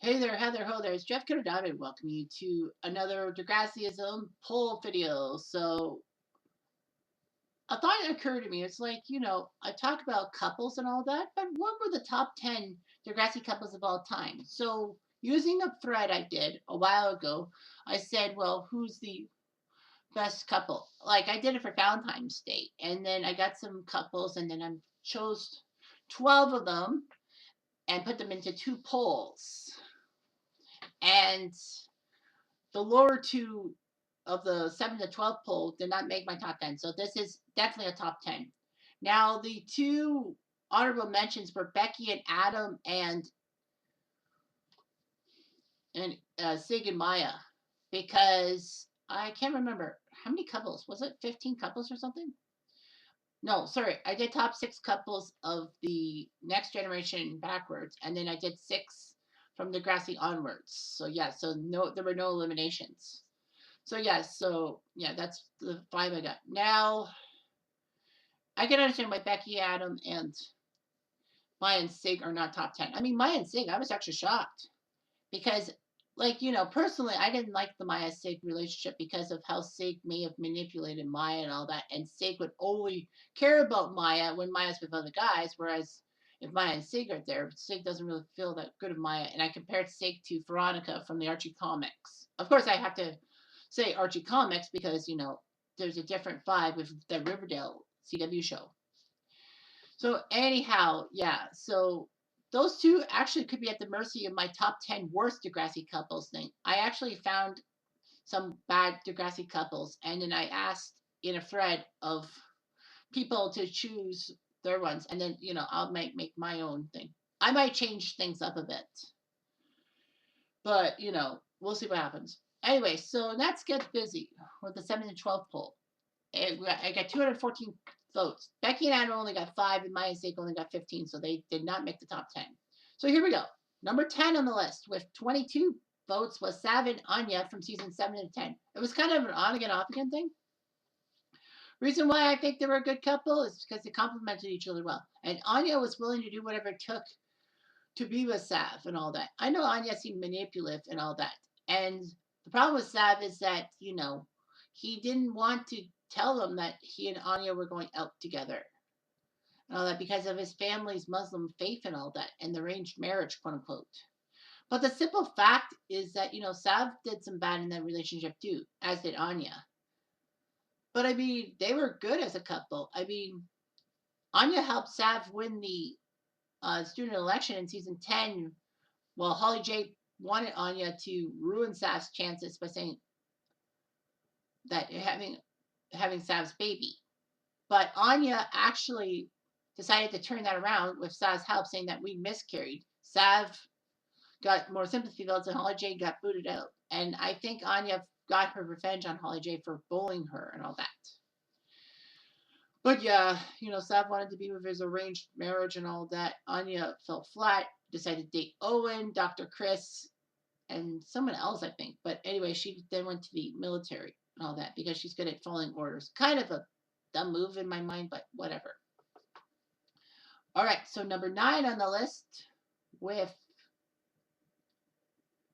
Hey there, Heather, ho there. It's Jeff Kidder Diamond welcoming you to another Degrassism poll video. So, a thought occurred to me. It's like, I talk about couples and all that, but what were the top 10 Degrassi couples of all time? So, using a thread I did a while ago, I said, well, who's the best couple? Like, I did it for Valentine's Day, and then I got some couples, and then I chose 12 of them and put them into two polls. And the lower two of the 7 to 12 poll did not make my top 10. So this is definitely a top 10. Now, the two honorable mentions were Becky and Adam and Sig and Maya, because I can't remember how many couples. Was it 15 couples or something? No, sorry. I did top 6 couples of the next generation backwards, and then I did 6 from Degrassi onwards. So yeah, so no, there were no eliminations. So that's the 5 I got. Now I can understand why Becky, Adam, and Maya and Sig are not top 10. I mean, Maya and Sig, I was actually shocked because, like, personally, I didn't like the Maya Sig relationship because of how Sig may have manipulated Maya and all that, and Sig would only care about Maya when Maya's with other guys, whereas if Maya and Sig are there, Sig doesn't really feel that good of Maya. And I compared Sig to Veronica from the Archie comics. Of course, I have to say Archie comics because there's a different vibe with the Riverdale CW show. So anyhow, yeah. So those two actually could be at the mercy of my top 10 worst Degrassi couples thing. I actually found some bad Degrassi couples, and then I asked in a thread of people to choose their ones, and then I'll make my own thing. I might change things up a bit, but we'll see what happens. Anyway, so let's get busy with the 7 to 12 poll. I got 214 votes. Becky and Adam only got 5, and Maya and Sake only got 15, so they did not make the top 10. So here we go. Number 10 on the list with 22 votes was Sav and Anya from season 7 to 10. It was kind of an on again, off again thing. Reason why I think they were a good couple is because they complemented each other well. And Anya was willing to do whatever it took to be with Sav and all that. I know Anya seemed manipulative and all that. And the problem with Sav is that, he didn't want to tell them that he and Anya were going out together and all that because of his family's Muslim faith and all that and the arranged marriage, quote unquote. But the simple fact is that, Sav did some bad in that relationship too, as did Anya. But I mean, they were good as a couple. I mean, Anya helped Sav win the student election in season 10, while Holly J wanted Anya to ruin Sav's chances by saying that having Sav's baby. But Anya actually decided to turn that around with Sav's help, saying that we miscarried. Sav got more sympathy votes, and Holly J got booted out. And I think Anya got her revenge on Holly J for bullying her and all that. But yeah, Sav wanted to be with his arranged marriage and all that. Anya fell flat, decided to date Owen, Dr. Chris, and someone else, I think. But anyway, she then went to the military and all that because she's good at following orders. Kind of a dumb move in my mind, but whatever. All right, so number 9 on the list with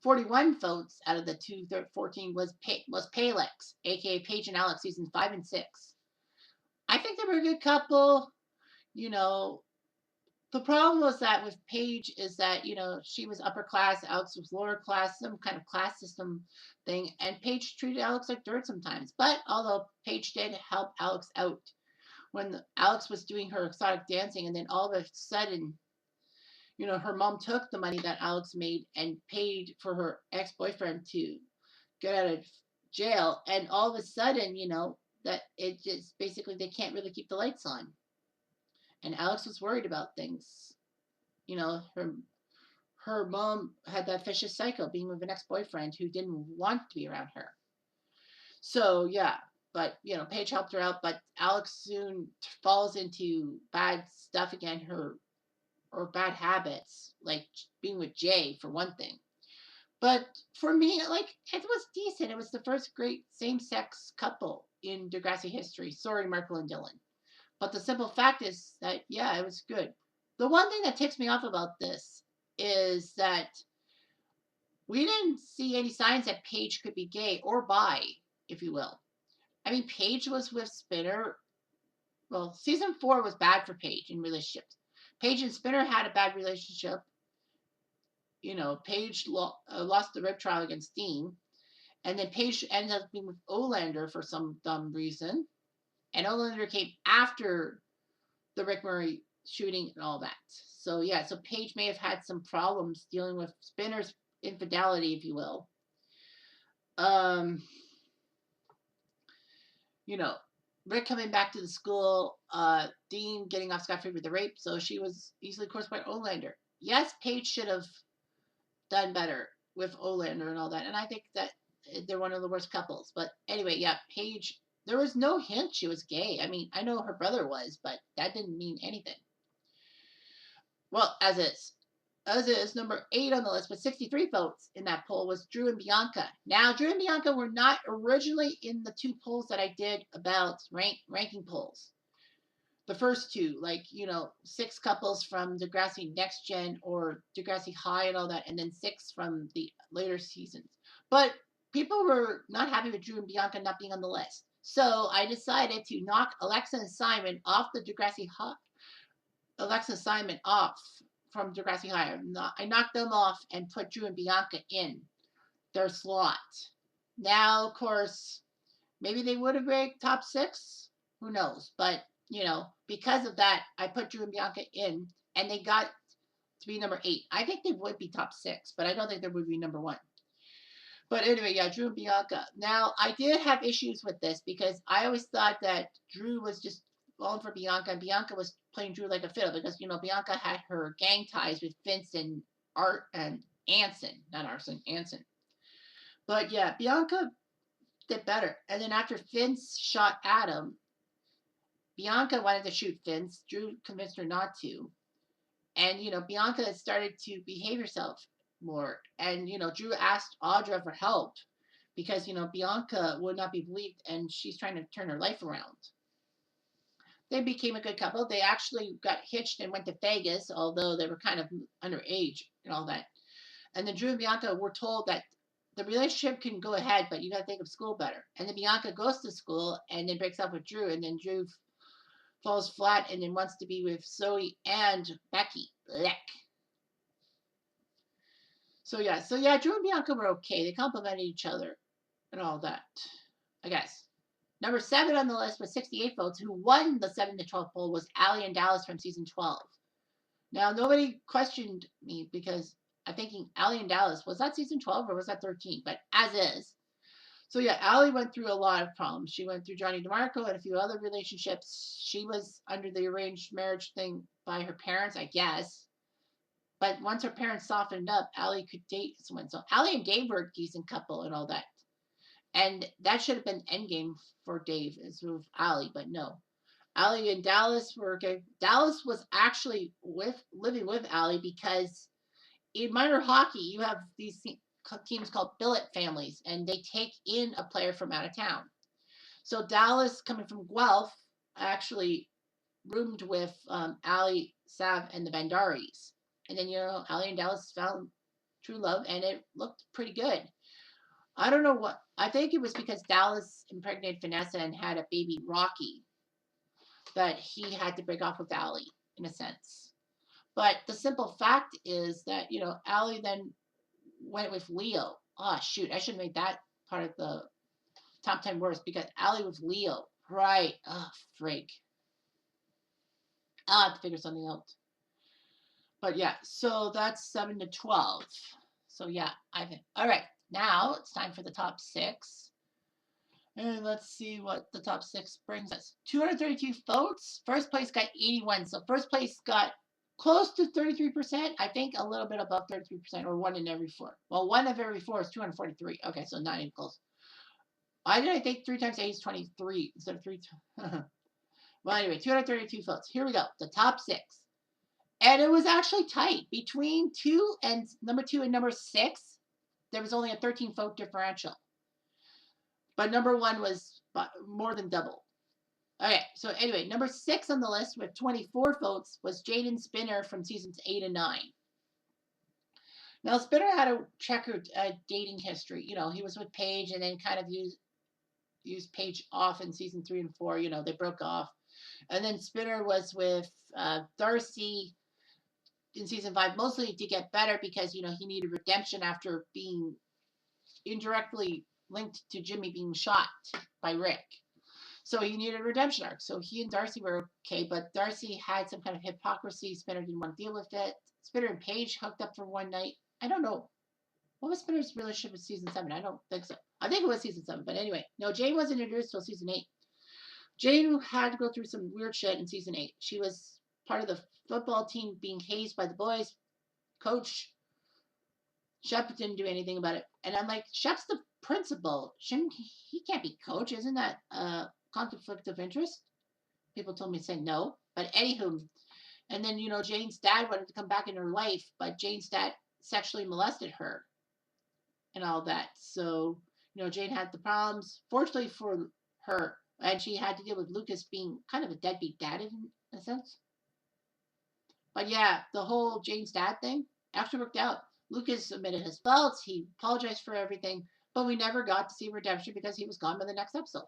41 votes out of the 214 was Palex, aka Paige and Alex, seasons 5 and 6. I think they were a good couple. The problem was that with Paige is that, she was upper class, Alex was lower class, some kind of class system thing, and Paige treated Alex like dirt sometimes. But although Paige did help Alex out when Alex was doing her exotic dancing, and then all of a sudden, her mom took the money that Alex made and paid for her ex-boyfriend to get out of jail, and all of a sudden, that it just basically they can't really keep the lights on. And Alex was worried about things. Her mom had that vicious cycle being with an ex-boyfriend who didn't want to be around her. So yeah, but Paige helped her out, but Alex soon falls into bad stuff again, or bad habits, like being with Jay for one thing. But for me, like, it was decent. It was the first great same-sex couple in Degrassi history. Sorry, Markle and Dylan. But the simple fact is that, yeah, it was good. The one thing that ticks me off about this is that We didn't see any signs that Paige could be gay or bi, if you will. I mean, Paige was with Spinner. Well, season 4 was bad for Paige in relationships. Paige and Spinner had a bad relationship. Paige lost the rib trial against Dean, and then Paige ended up being with Olander for some dumb reason. And Olander came after the Rick Murray shooting and all that. So yeah, so Paige may have had some problems dealing with Spinner's infidelity, if you will. Um, you know, Rick coming back to the school, Dean getting off scot free with the rape, so she was easily coerced by Olander. Yes, Paige should have done better with Olander and all that, and I think that they're one of the worst couples. But anyway, yeah, Paige. There was no hint she was gay. I mean, I know her brother was, but that didn't mean anything. Well, as is. As is, number 8 on the list with 63 votes in that poll was Drew and Bianca. Now, Drew and Bianca were not originally in the 2 polls that I did about ranking polls. The first 2, like, 6 couples from Degrassi Next Gen or Degrassi High and all that, and then 6 from the later seasons. But people were not happy with Drew and Bianca not being on the list. So I decided to knock Alexa and Simon off the Degrassi High. Alexa Simon off from Degrassi High. I knocked them off and put Drew and Bianca in their slot. Now, of course, maybe they would have ranked top 6. Who knows? But, because of that, I put Drew and Bianca in, and they got to be number 8. I think they would be top 6, but I don't think they would be number 1. But anyway, yeah, Drew and Bianca. Now, I did have issues with this because I always thought that Drew was just falling for Bianca, and Bianca was playing Drew like a fiddle because, Bianca had her gang ties with Vince and Art and Anson. Not Arson, Anson. But yeah, Bianca did better. And then after Vince shot Adam, Bianca wanted to shoot Vince. Drew convinced her not to. And, Bianca started to behave herself more. And, Drew asked Audra for help because, Bianca would not be believed and she's trying to turn her life around. They became a good couple. They actually got hitched and went to Vegas, although they were kind of underage and all that. And then Drew and Bianca were told that the relationship can go ahead, but you got to think of school better. And then Bianca goes to school and then breaks up with Drew, and then Drew falls flat and then wants to be with Zoe and Becky. Blech. So yeah, Drew and Bianca were okay. They complimented each other and all that, I guess. Number 7 on the list with 68 votes, who won the 7 to 12 poll, was Allie and Dallas from season 12. Now, nobody questioned me because I'm thinking Allie and Dallas, was that season 12 or was that 13? But as is. So yeah, Allie went through a lot of problems. She went through Johnny DeMarco and a few other relationships. She was under the arranged marriage thing by her parents, I guess. But once her parents softened up, Allie could date someone. So Allie and Dave were a decent couple and all that. And that should have been endgame for Dave as with Allie, but no. Allie and Dallas were okay. Dallas was actually living with Allie because in minor hockey you have these teams called billet families, and they take in a player from out of town. So Dallas, coming from Guelph, actually roomed with Allie, Sav, and the Bandaris. And then Allie and Dallas found true love, and it looked pretty good. I don't know what. I think it was because Dallas impregnated Vanessa and had a baby Rocky that he had to break off with Allie in a sense. But the simple fact is that Allie then went with Leo. Oh shoot, I should have made that part of the top 10 worst because Allie was Leo. Right. Oh freak. I'll have to figure something out. But yeah, so that's 7 to 12. So yeah, I think. All right, now it's time for the top 6. And let's see what the top 6 brings us. 232 votes. First place got 81. So first place got close to 33%. I think a little bit above 33%, or 1 in every 4. Well, 1 of every 4 is 243. Okay, so not even close. Why did I think 3 times 8 is 23 instead of 3? Well, anyway, 232 votes. Here we go. The top 6. And it was actually tight. Between number 2 and number 6, there was only a 13 vote differential. But number 1 was more than double. Okay, so anyway, number 6 on the list with 24 votes was Jaden Spinner from seasons 8 and 9. Now Spinner had a checkered dating history. He was with Paige and then kind of used Paige off in season 3 and 4. They broke off, and then Spinner was with Darcy in season 5, mostly to get better because he needed redemption after being indirectly linked to Jimmy being shot by Rick. So he needed a redemption arc. So he and Darcy were okay, but Darcy had some kind of hypocrisy. Spinner didn't want to deal with it. Spinner and Paige hooked up for one night. I don't know. What was Spinner's relationship with season 7? I don't think so. I think it was season 7, but anyway. No, Jane wasn't introduced till season 8. Jane had to go through some weird shit in season 8. She was part of the football team being hazed by the boys. Coach Shep didn't do anything about it. And I'm like, Shep's the principal. Shouldn't he can't be coach? Isn't that a conflict of interest? People told me to say no. But anywho, and then Jane's dad wanted to come back in her life, but Jane's dad sexually molested her and all that. So Jane had the problems. Fortunately for her, and she had to deal with Lucas being kind of a deadbeat dad in a sense. But yeah, the whole Jane's dad thing actually worked out. Lucas admitted his faults. He apologized for everything, but we never got to see redemption because he was gone by the next episode.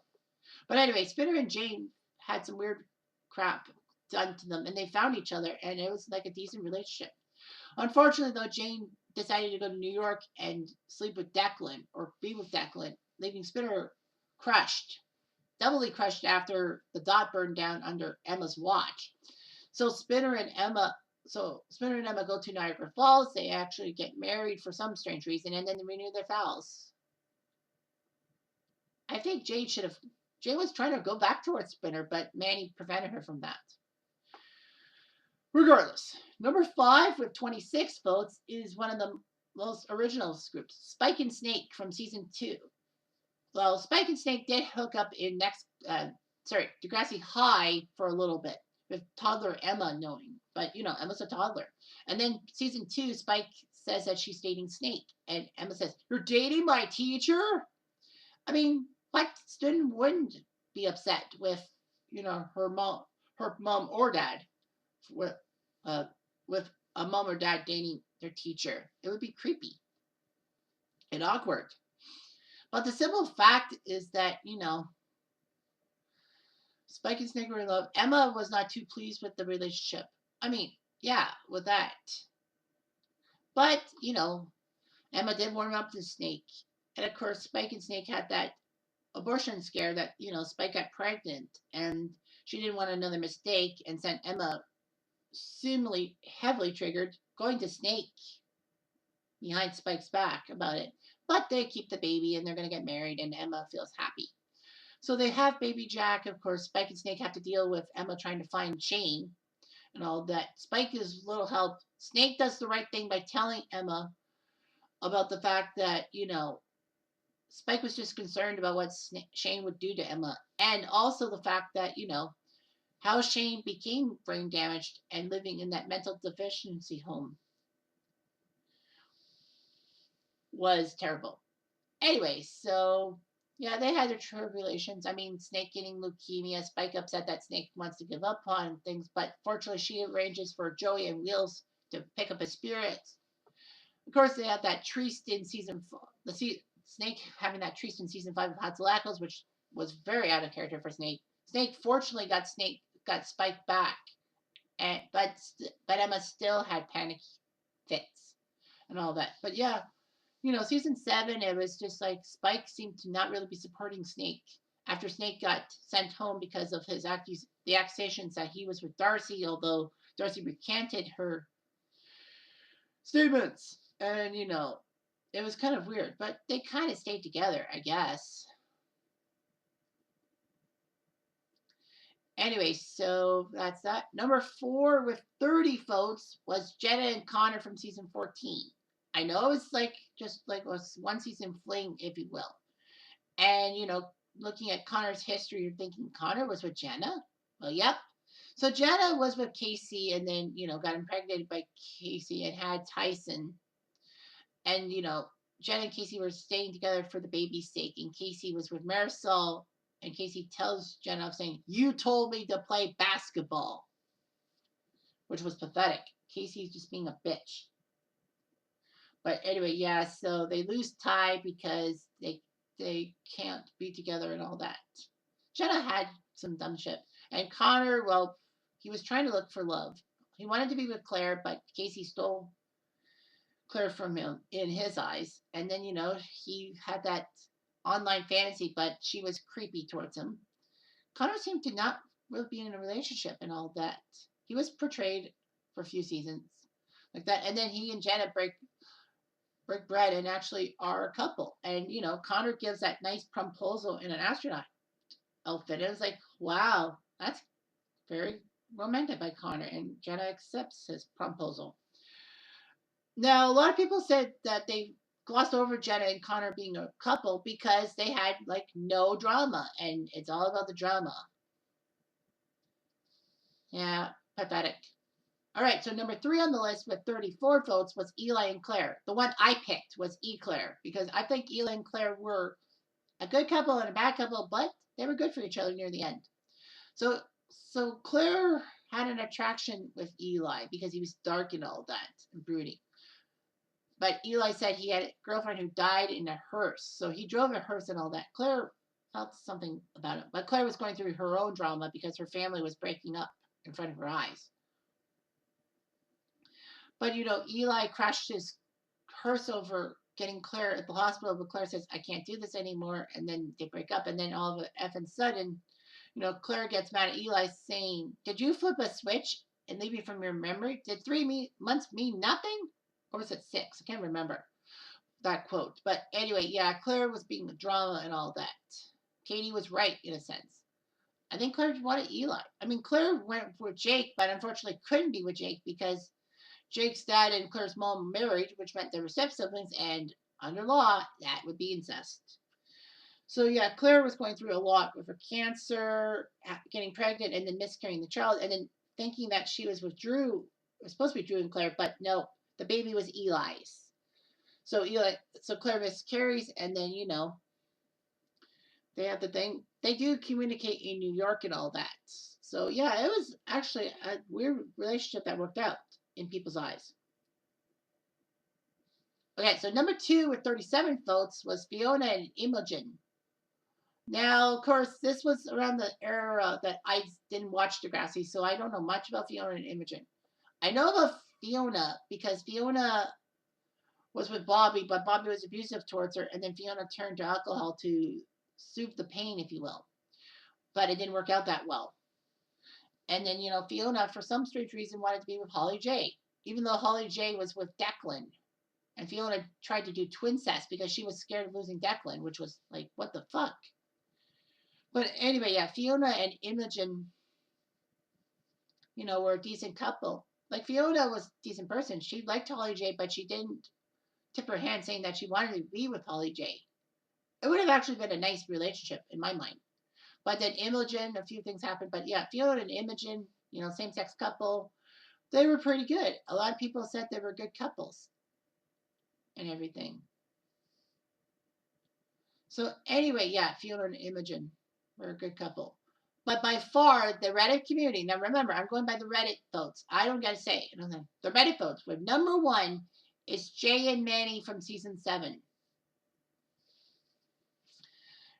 But anyway, Spinner and Jane had some weird crap done to them, and they found each other, and it was like a decent relationship. Unfortunately, though, Jane decided to go to New York and sleep with Declan or be with Declan, leaving Spinner crushed, doubly crushed after the dot burned down under Emma's watch. So Spinner and Emma go to Niagara Falls. They actually get married for some strange reason, and then they renew their vows. I think Jane was trying to go back towards Spinner, but Manny prevented her from that. Regardless, number 5 with 26 votes is one of the most original groups, Spike and Snake from season 2. Well, Spike and Snake did hook up in Degrassi High for a little bit with toddler Emma knowing, but Emma's a toddler. And then season 2, Spike says that she's dating Snake, and Emma says, "You're dating my teacher?" I mean, what student wouldn't be upset with her mom or dad with uh, with a mom or dad dating their teacher? It would be creepy and awkward. But the simple fact is that Spike and Snake were in love. Emma was not too pleased with the relationship. I mean, yeah, with that. But Emma did warm up to Snake, and of course, Spike and Snake had that abortion scare that Spike got pregnant, and she didn't want another mistake, and sent Emma seemingly heavily triggered, going to Snake behind Spike's back about it. But they keep the baby and they're going to get married, and Emma feels happy. So they have baby Jack. Of course, Spike and Snake have to deal with Emma trying to find Shane and all that. Spike is little help. Snake does the right thing by telling Emma about the fact that, Spike was just concerned about what Shane would do to Emma. And also the fact that, how Shane became brain damaged and living in that mental deficiency home was terrible. Anyway, so yeah, they had their tribulations. I mean, Snake getting leukemia, Spike upset that Snake wants to give up on things, but fortunately she arranges for Joey and Wheels to pick up his spirits. Of course, they had that tryst in season 4. Snake having that tryst in season 5 of Hatzalakos, which was very out of character for Snake. Snake fortunately got Spike back, but Emma still had panic fits and all that. But yeah, season 7, it was just like Spike seemed to not really be supporting Snake after Snake got sent home because of the accusations that he was with Darcy, although Darcy recanted her statements. And, it was kind of weird, but they kind of stayed together, I guess. Anyway, so that's that. Number 4 with 30 votes was Jenna and Connor from season 14. I know it's just like a one season fling, if you will. And, looking at Connor's history, you're thinking Connor was with Jenna? Well, yep. So Jenna was with Casey and then, got impregnated by Casey and had Tyson. And, Jenna and Casey were staying together for the baby's sake. And Casey was with Marisol. And Casey tells Jenna, saying, "You told me to play basketball," which was pathetic. Casey's just being a bitch. But anyway, yeah, so they lose Ty because they can't be together and all that. Jenna had some dumb shit. And Connor, well, he was trying to look for love. He wanted to be with Claire, but Casey stole Claire from him in his eyes. And then, he had that online fantasy, but she was creepy towards him. Connor seemed to not really be in a relationship and all that. He was portrayed for a few seasons like that. And then he and Jenna break bread and actually are a couple. And, Connor gives that nice proposal in an astronaut outfit. It was like, wow, that's very romantic by Connor. And Jenna accepts his proposal. Now, a lot of people said that they glossed over Jenna and Connor being a couple because they had like no drama, and it's all about the drama. Yeah, pathetic. All right, so number 3 on the list with 34 votes was Eli and Claire. The one I picked was Claire because I think Eli and Claire were a good couple and a bad couple, but they were good for each other near the end. So Claire had an attraction with Eli because he was dark and all that and brooding. But Eli said he had a girlfriend who died in a hearse, so he drove a hearse and all that. Claire felt something about it, but Claire was going through her own drama because her family was breaking up in front of her eyes. But Eli crashed his hearse over getting Claire at the hospital, but Claire says, I can't do this anymore. And then they break up. And then all of a effing sudden, Claire gets mad at Eli saying, did you flip a switch and leave me from your memory? Did 3 months mean nothing? Or was it 6? I can't remember that quote. But anyway, yeah, Claire was being the drama and all that. Katie was right in a sense. I think Claire wanted Eli. I mean, Claire went with Jake, but unfortunately couldn't be with Jake because Jake's dad and Claire's mom married, which meant they were step siblings, and under law, that would be incest. So yeah, Claire was going through a lot with her cancer, getting pregnant, and then miscarrying the child, and then thinking that she was with Drew, was supposed to be Drew and Claire, but no, the baby was Eli's. So Claire miscarries, and then they have the thing. They do communicate in New York and all that. So yeah, it was actually a weird relationship that worked out in people's eyes. Okay, so number 2 with 37 votes was Fiona and Imogen. Now, of course, this was around the era that I didn't watch Degrassi, so I don't know much about Fiona and Imogen. I know of Fiona because Fiona was with Bobby, but Bobby was abusive towards her, and then Fiona turned to alcohol to soothe the pain, if you will. But it didn't work out that well. And then, Fiona, for some strange reason, wanted to be with Holly J, even though Holly J was with Declan. And Fiona tried to do twincest because she was scared of losing Declan, which was like, what the fuck? But anyway, yeah, Fiona and Imogen, were a decent couple. Like Fiona was a decent person. She liked Holly J, but she didn't tip her hand saying that she wanted to be with Holly J. It would have actually been a nice relationship in my mind. But then Imogen, a few things happened. But yeah, Fiona and Imogen, same sex couple, they were pretty good. A lot of people said they were good couples and everything. So anyway, yeah, Fiona and Imogen were a good couple. But by far, the Reddit community, now remember, I'm going by the Reddit votes. I don't get to say it. The Reddit votes, with number 1 is Jay and Manny from season 7.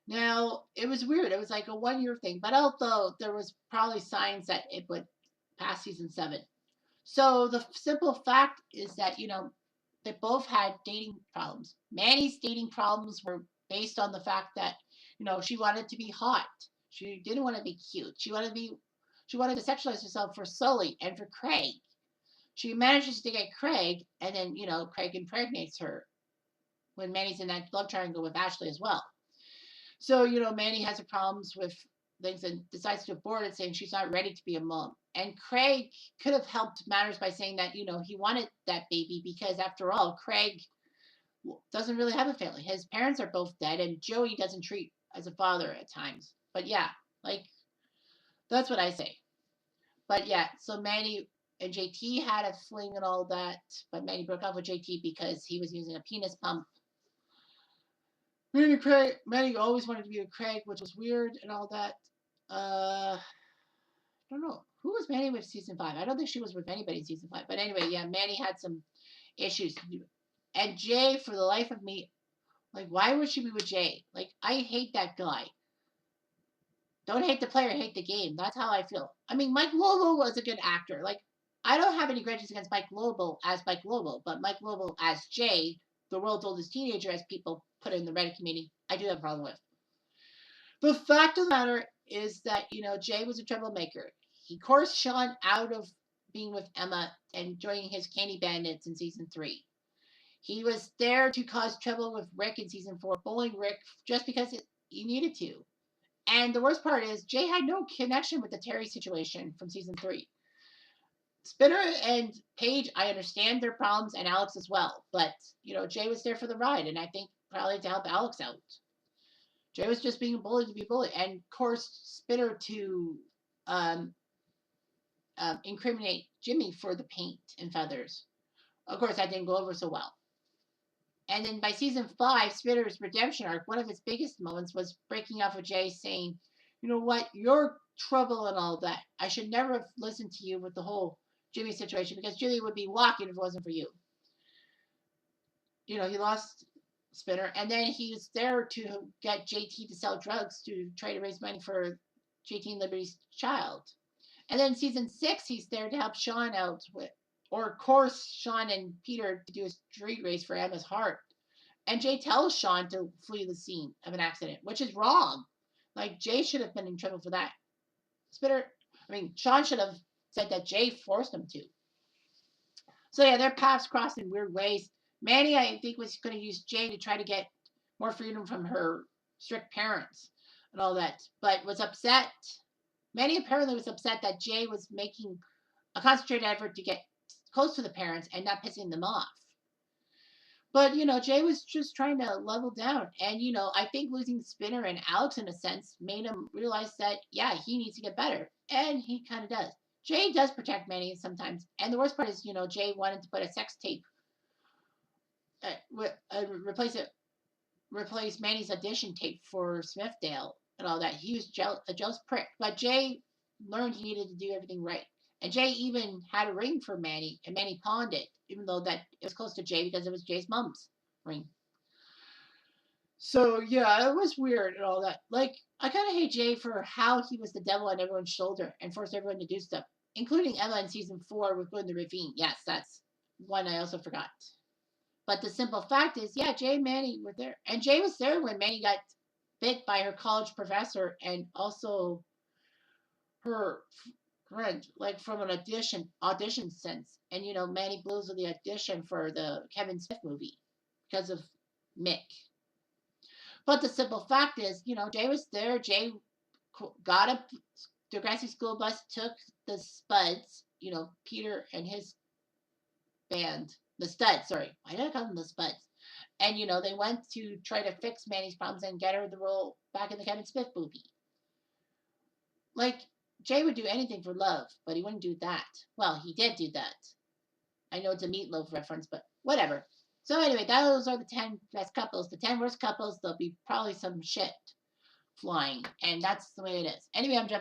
Now, it was weird. It was like a 1-year thing, but although there was probably signs that it would pass season 7. So the simple fact is that, they both had dating problems. Manny's dating problems were based on the fact that, she wanted to be hot. She didn't want to be cute. She wanted to sexualize herself for Sully and for Craig. She manages to get Craig, and then, Craig impregnates her when Manny's in that love triangle with Ashley as well. So, Manny has her problems with things and decides to abort it, saying she's not ready to be a mom. And Craig could have helped matters by saying that, he wanted that baby because, after all, Craig doesn't really have a family. His parents are both dead, and Joey doesn't treat as a father at times. But yeah, like, that's what I say. But yeah, so Manny and JT had a fling and all that, but Manny broke up with JT because he was using a penis pump. Manny always wanted to be with Craig, which was weird and all that. I don't know. Who was Manny with season 5? I don't think she was with anybody in season 5. But anyway, yeah, Manny had some issues. And Jay, for the life of me, like, why would she be with Jay? Like, I hate that guy. Don't hate the player, hate the game. That's how I feel. I mean, Mike Lobo was a good actor. Like, I don't have any grudges against Mike Lobo as Mike Lobo, but Mike Lobo as Jay, the world's oldest teenager, as people put in the Reddit community, I do have a problem with. The fact of the matter is that, Jay was a troublemaker. He coursed Sean out of being with Emma and joining his Candy Bandits in season 3. He was there to cause trouble with Rick in season 4, bullying Rick just because he needed to. And the worst part is, Jay had no connection with the Terry situation from season 3. Spinner and Paige, I understand their problems, and Alex as well. But, Jay was there for the ride, and I think probably to help Alex out. Jay was just being bullied to be bullied, and of course, Spinner to um, incriminate Jimmy for the paint and feathers. Of course, that didn't go over so well. And then by season 5, Spinner's redemption arc, one of its biggest moments was breaking off with Jay saying, you know what, you're trouble and all that. I should never have listened to you with the whole Jimmy situation because Jimmy would be walking if it wasn't for you. He lost Spinner, and then he's there to get JT to sell drugs to try to raise money for JT and Liberty's child. And then season 6, he's there to help Sean out with, or course Sean and Peter to do a street race for Emma's heart. And Jay tells Sean to flee the scene of an accident, which is wrong. Like, Jay should have been in trouble for that. Sean should have said that Jay forced him to. So yeah, their paths crossed in weird ways. Manny, I think, was going to use Jay to try to get more freedom from her strict parents and all that, but was upset. Manny apparently was upset that Jay was making a concentrated effort to get close to the parents and not pissing them off. But, Jay was just trying to level down. And, I think losing Spinner and Alex, in a sense, made him realize that, yeah, he needs to get better. And he kind of does. Jay does protect Manny sometimes. And the worst part is, Jay wanted to put a sex tape, replace Manny's audition tape for Smithdale and all that. He was a jealous prick. But Jay learned he needed to do everything right. And Jay even had a ring for Manny, and Manny pawned it, even though that it was close to Jay because it was Jay's mom's ring. So yeah, it was weird and all that. Like, I kind of hate Jay for how he was the devil on everyone's shoulder and forced everyone to do stuff, including Emma in season 4 with going to the ravine. Yes, that's one I also forgot. But the simple fact is, yeah, Jay and Manny were there, and Jay was there when Manny got bit by her college professor and also her friend, like from an audition sense. And Manny blows the audition for the Kevin Smith movie because of Mick. But the simple fact is, Jay was there. Jay got a Degrassi school bus, took the Spuds, Peter and his band, the Studs, sorry. Why did I call them the Spuds? And, they went to try to fix Manny's problems and get her the role back in the Kevin Smith movie. Like, Jay would do anything for love, but he wouldn't do that. Well, he did do that. I know it's a Meatloaf reference, but whatever. So anyway, those are the 10 best couples. The 10 worst couples, there'll be probably some shit flying, and that's the way it is. Anyway, I'm Jeff.